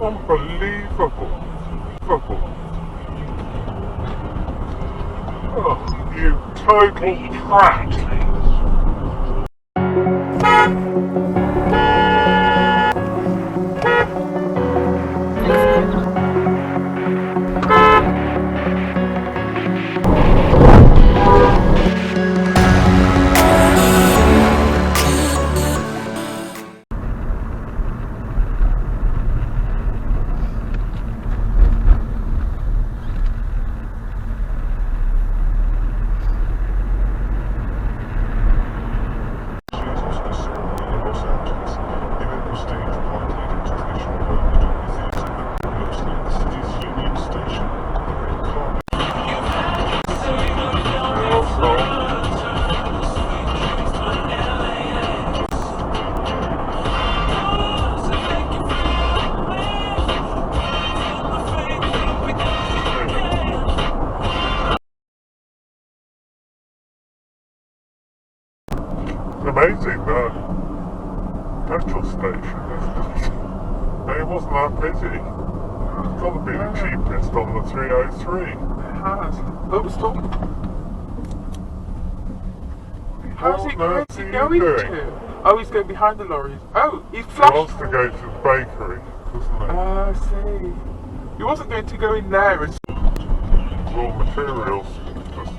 Unbelievable. Oh, you total twat. Amazing, that petrol station, isn't it? It wasn't that busy. It's got to be the cheapest on the 303. It has. Oh, stop. How's he going to? Oh, he's going behind the lorries. Oh, he's flashed. He wants to go to the bakery, doesn't he? I see. He wasn't going to go in there and... Raw materials, doesn't it?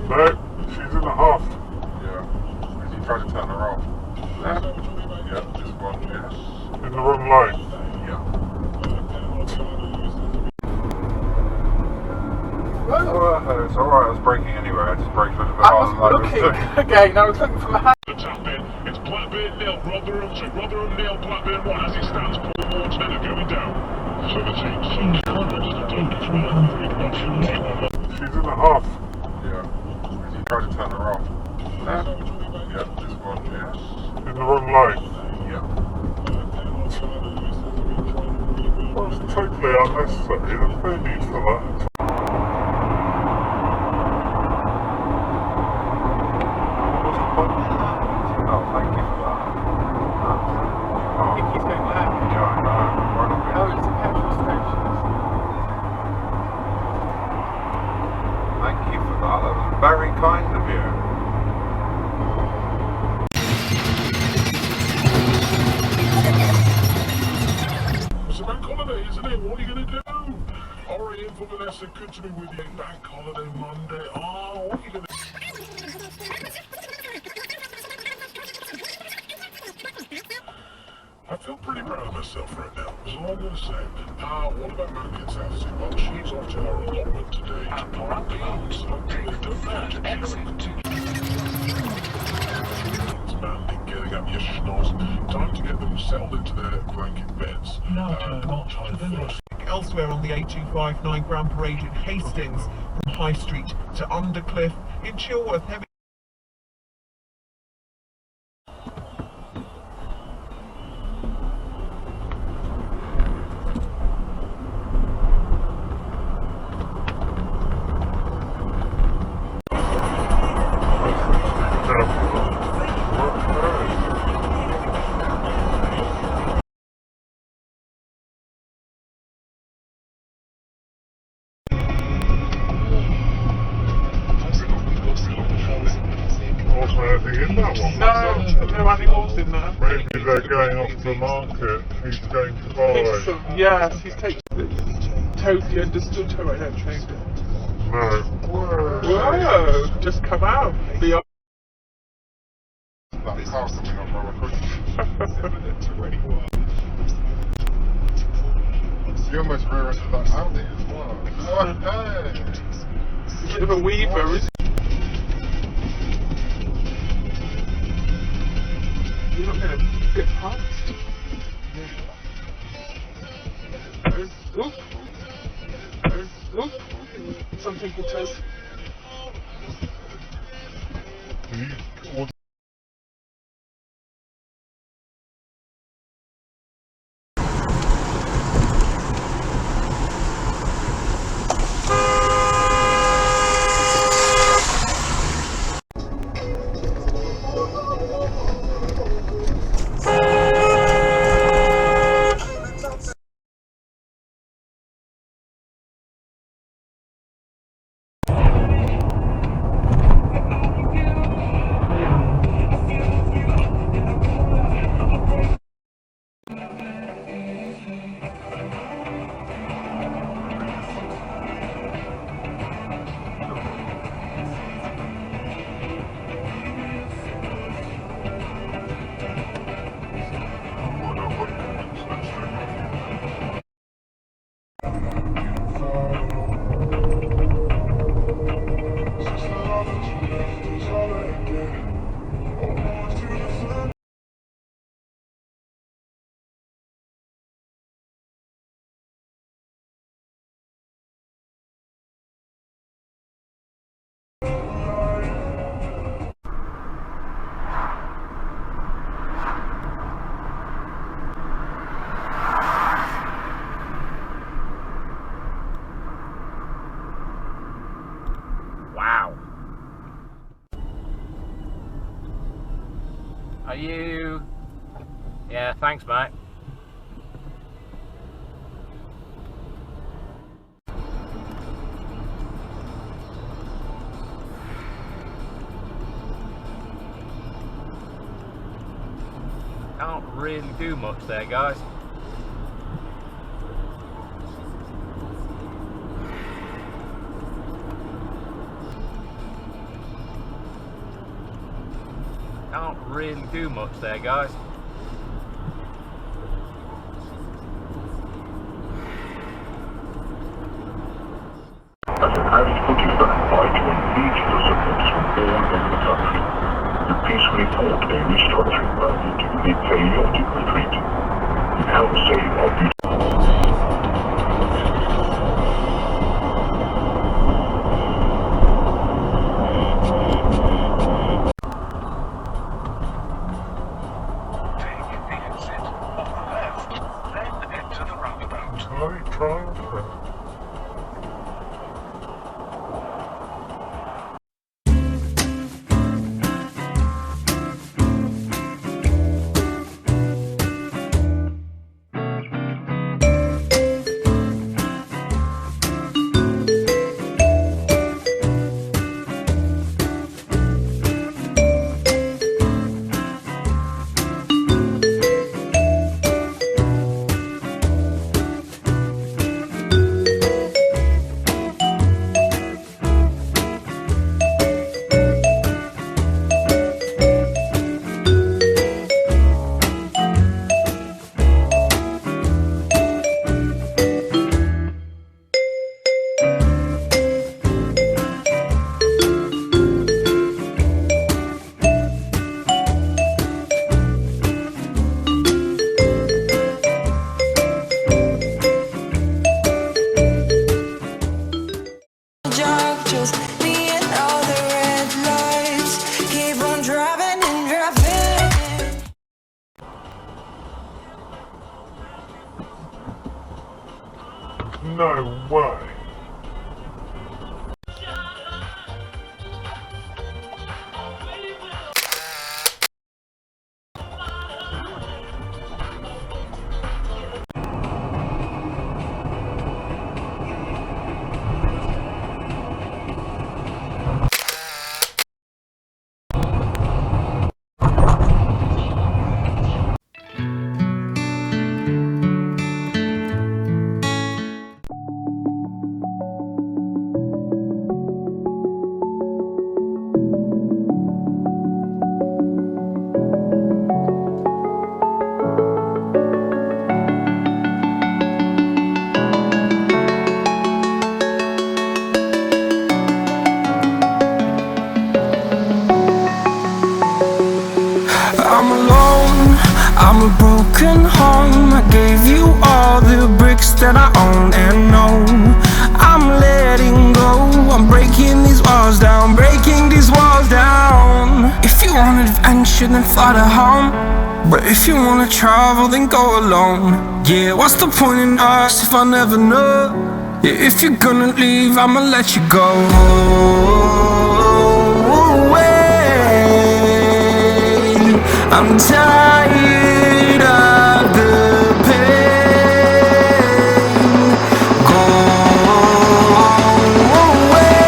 No, she's in a huff. Yeah. Did you try to turn her off? Left. Yeah, just one, yeah. In the wrong lane. Yeah. Well, it's alright, I was braking anyway. I just braked a little bit I harder was looking again, I was looking for the hand. Tap in. It's Blackburn nil, Rotherham 2, Rotherham nil, Blackburn 1 as it stands. Paul Ward's never going down. 17, 600, She's in a huff. Yeah. Did you try to turn her off? Left. Yeah, just one, yeah. In the wrong lane. Yeah. Well, it's totally unnecessary. There's no need for that. Oh, thank you for that. I think he's going left. Yeah, I know. Why not? Oh, it's a petrol station. Thank you for that. That was very kind of you. It's a bank holiday, isn't it? What are you going to do? Ori in for Vanessa, good to be with you. Bank holiday Monday. Oh, what are you going to do? I feel pretty proud of myself right now. That's all I'm going to say. What about Nekuth's attitude? Well, she's off to her allotment today to park beans. Okay, don't that. Excellent. It's manly getting up your schnoz. Time to get them settled into their blanket beds. Now turn off to the left. Elsewhere on the A259 Grand Parade in Hastings, from High Street to Undercliff, in Chilworth, heavy. In that one. No animals in there. Maybe they're going off the market. He's going to buy. Yes, he's taking it. Totally understood her, I don't think. No. Whoa! Just come out. The That car coming up rather quickly. You almost rear-ended that Audi as well. Oh, hey! a bit of a weaver, isn't it? You're not going to get past. Oop. Oop. Some people tell. Thanks, mate. Can't really do much there, guys. Can't really do much there, guys. As an average booking firm, I join each of the subjects from all over the country to peacefully port a restructuring value to a chaotic retreat. It helps save our beautiful. No way. I'm a broken home. I gave you all the bricks that I own and know. I'm letting go. I'm breaking these walls down, breaking these walls down. If you want adventure, then fly to home. But if you wanna travel, then go alone. Yeah, what's the point in us if I never know? Yeah, if you're gonna leave, I'ma let you go. I'm tired of the pain. Go away.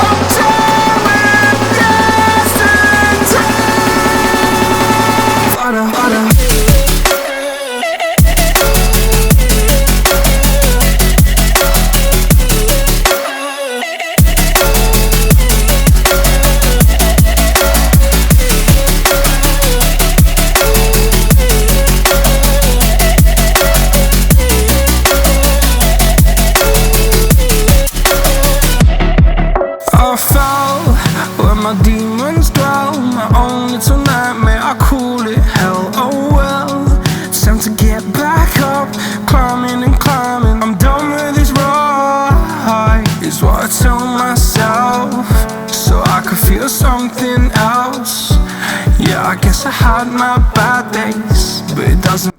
I'm tired of yesterday. Flutter. My demons dwell, my own little nightmare, I call it hell, oh well. It's time to get back up, climbing and climbing. I'm done with this ride, is what I tell myself, so I could feel something else. Yeah, I guess I had my bad days, but it doesn't